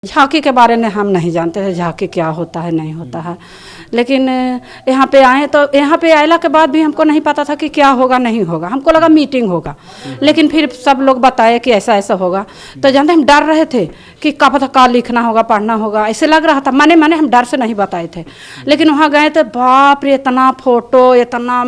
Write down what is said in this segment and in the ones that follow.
झांकी के बारे में हम नहीं जानते हैं, झांकी क्या होता है नहीं होता है। लेकिन यहाँ पे आए तो यहाँ पे आने के बाद भी हमको नहीं पता था कि क्या होगा नहीं होगा। हमको लगा मीटिंग होगा, लेकिन फिर सब लोग बताए कि ऐसा ऐसा होगा। तो जानते हम डर रहे थे कि क्या पता क्या लिखना होगा पढ़ना होगा, ऐसे लग रहा था। माने माने हम डर से नहीं बताए थे, लेकिन वहाँ गए तो बाप रे इतना फोटो इतना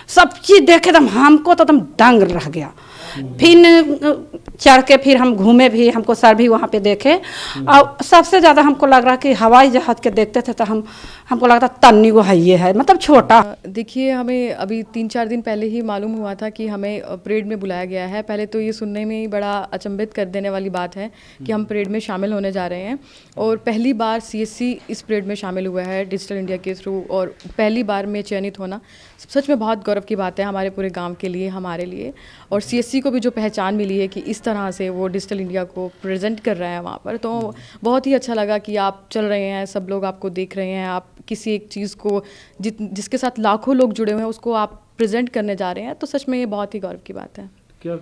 सब चीज़ देखे तो हमको तो एकदम दंग रह गया। फिर चढ़ के फिर हम घूमे भी, हमको सर भी वहाँ पे देखे। और सबसे ज़्यादा हमको लग रहा कि हवाई जहाज़ के देखते थे तो हमको लगता तन्नी वो है ये है, मतलब छोटा। देखिए, हमें अभी 3-4 दिन पहले ही मालूम हुआ था कि हमें परेड में बुलाया गया है। पहले तो ये सुनने में ही बड़ा अचंभित कर देने वाली बात है कि हम परेड में शामिल होने जा रहे हैं। और पहली बार सीएससी इस परेड में शामिल हुआ है डिजिटल इंडिया के थ्रू, और पहली बार में चयनित होना सच में बहुत गौरव की बात है हमारे पूरे गाँव के लिए, हमारे लिए। और सीएससी को भी जो पहचान मिली है कि इस तरह से वो डिजिटल इंडिया को प्रेजेंट कर रहा है वहाँ पर, तो बहुत ही अच्छा लगा कि आप चल रहे हैं, सब लोग आपको देख रहे हैं, आप किसी एक चीज़ को जिसके साथ लाखों लोग जुड़े हुए हैं उसको आप प्रेजेंट करने जा रहे हैं, तो सच में ये बहुत ही गौरव की बात है। क्या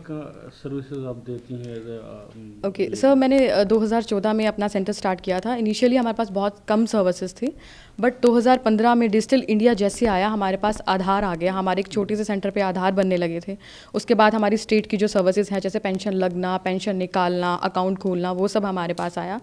सर्विसेज आप देती हैं? ओके सर, मैंने 2014 में अपना सेंटर स्टार्ट किया था। इनिशियली हमारे पास बहुत कम सर्विसेज थी, बट 2015 में डिजिटल इंडिया जैसे आया हमारे पास आधार आ गया। हमारे एक छोटे से सेंटर पे आधार बनने लगे थे। उसके बाद हमारी स्टेट की जो सर्विसेज हैं जैसे पेंशन लगना, पेंशन निकालना, अकाउंट खोलना, वो सब हमारे पास आया।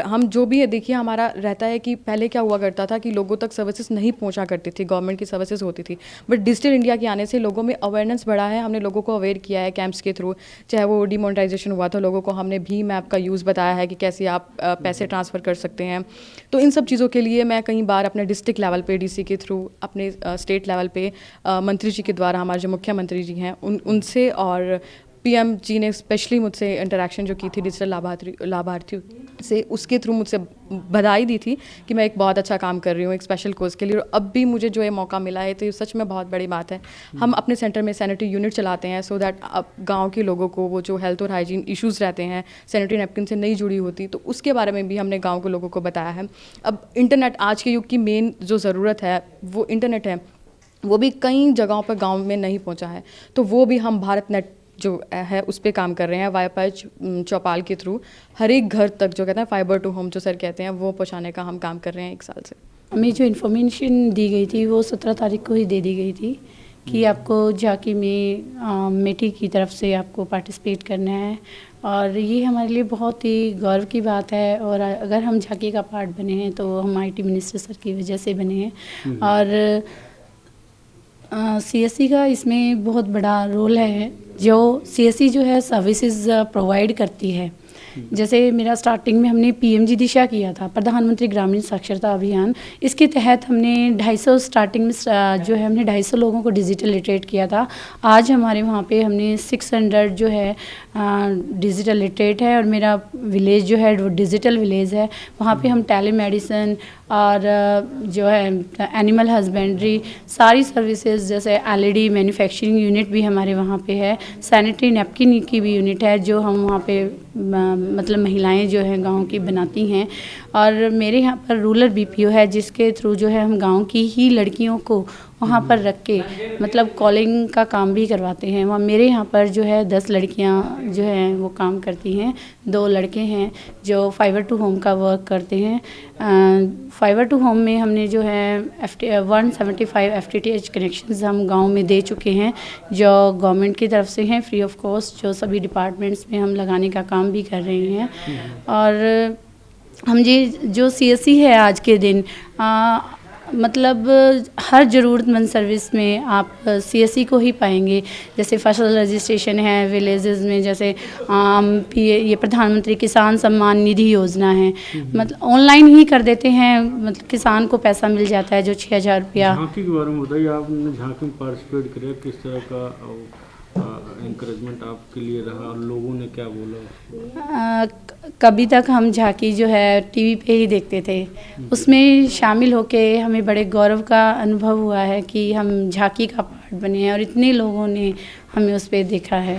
हम जो भी है, देखिए हमारा रहता है कि पहले क्या हुआ करता था कि लोगों तक सर्विसेज नहीं पहुँचा करती थी, गवर्नमेंट की सर्विसेज होती थी, बट डिजिटल इंडिया के आने से लोगों में अवेयरनेस बढ़ा है। हमने लोगों को अवेयर किया है कैंप्स के थ्रू, चाहे वो डिमोनेटाइजेशन हुआ था, लोगों को हमने भीम ऐप का यूज़ बताया है कि कैसे आप पैसे ट्रांसफ़र कर सकते हैं। तो इन सब चीज़ों के लिए मैं कई बार अपने डिस्ट्रिक्ट लेवल पे डीसी के थ्रू, अपने स्टेट लेवल पे मंत्री जी के द्वारा, हमारे जो मुख्यमंत्री जी हैं उनसे और पीएम जी ने स्पेशली मुझसे इंटरेक्शन जो की थी डिजिटल लाभार्थियों से, उसके थ्रू मुझसे बधाई दी थी कि मैं एक बहुत अच्छा काम कर रही हूँ एक स्पेशल कोर्स के लिए। और अब भी मुझे जो ये मौका मिला है तो ये सच में बहुत बड़ी बात है। हम अपने सेंटर में सैनिटरी यूनिट चलाते हैं सो दैट अब गाँव के लोगों को वो जो हेल्थ और हाइजीन इश्यूज़ रहते हैं, सैनिटरी नैपकिन से नहीं जुड़ी होती, तो उसके बारे में भी हमने गाँव के लोगों को बताया है। अब इंटरनेट आज के युग की मेन जो ज़रूरत है वो इंटरनेट है, वो भी कई जगहों पर गाँव में नहीं पहुँचा है, तो वो भी हम भारत नेट जो है उस पर काम कर रहे हैं। वाईफाई चौपाल के थ्रू हर एक घर तक जो कहते हैं फाइबर टू होम जो सर कहते हैं, वो पहुंचाने का हम काम कर रहे हैं 1 साल से। हमें जो इन्फॉर्मेशन दी गई थी वो 17 तारीख को ही दे दी गई थी कि आपको झांकी में मेटी की तरफ से आपको पार्टिसिपेट करना है, और ये हमारे लिए बहुत ही गौरव की बात है। और अगर हम झांकी का पार्ट बने हैं तो हम IT मिनिस्टर सर की वजह से बने हैं। और CSC का इसमें बहुत बड़ा रोल है। जो CSC जो है सर्विसेज प्रोवाइड करती है, जैसे मेरा स्टार्टिंग में हमने PMG दिशा किया था, प्रधानमंत्री ग्रामीण साक्षरता अभियान। इसके तहत हमने 250 स्टार्टिंग में जो है हमने 250 लोगों को डिजिटल लिटरेट किया था। आज हमारे वहाँ पे हमने 600 जो है डिजिटल लिटरेट है, और मेरा विलेज जो है वो डिजिटल विलेज है। वहाँ पे हम टेली मेडिसिन और जो है एनिमल हस्बेंड्री सारी सर्विसेज, जैसे LED मैन्युफैक्चरिंग यूनिट भी हमारे वहाँ पे है, सैनिटरी नैपकिन की भी यूनिट है जो हम वहाँ पे मतलब महिलाएं जो हैं गांव की बनाती हैं। और मेरे यहाँ पर रूरल BPO है जिसके थ्रू जो है हम गांव की ही लड़कियों को वहाँ पर रख के मतलब कॉलिंग का काम भी करवाते हैं। वहाँ मेरे यहाँ पर जो है 10 लड़कियाँ जो हैं वो काम करती हैं, 2 लड़के हैं जो फाइबर टू होम का वर्क करते हैं। फाइबर टू होम में हमने जो है 175 FTTH कनेक्शंस हम गांव में दे चुके हैं, जो गवर्नमेंट की तरफ से हैं फ्री ऑफ कॉस्ट, जो सभी डिपार्टमेंट्स में हम लगाने का काम भी कर रहे हैं। और हम ये जो CSC है आज के दिन मतलब हर ज़रूरतमंद सर्विस में आप CSC को ही पाएंगे। जैसे फसल रजिस्ट्रेशन है विलेजेस में, जैसे ये प्रधानमंत्री किसान सम्मान निधि योजना है, मतलब ऑनलाइन ही कर देते हैं, मतलब किसान को पैसा मिल जाता है जो 6000 रुपया। झांकी के बारे में बताइए, आपने झांकी में पार्टिसिपेट किया, किस तरह का एनकरेजमेंट आपके लिए रहा और लोगों ने क्या बोला? कभी तक हम झांकी जो है TV पे ही देखते थे, उसमें शामिल होके हमें बड़े गौरव का अनुभव हुआ है कि हम झांकी का पार्ट बने हैं और इतने लोगों ने हमें उस पर देखा है।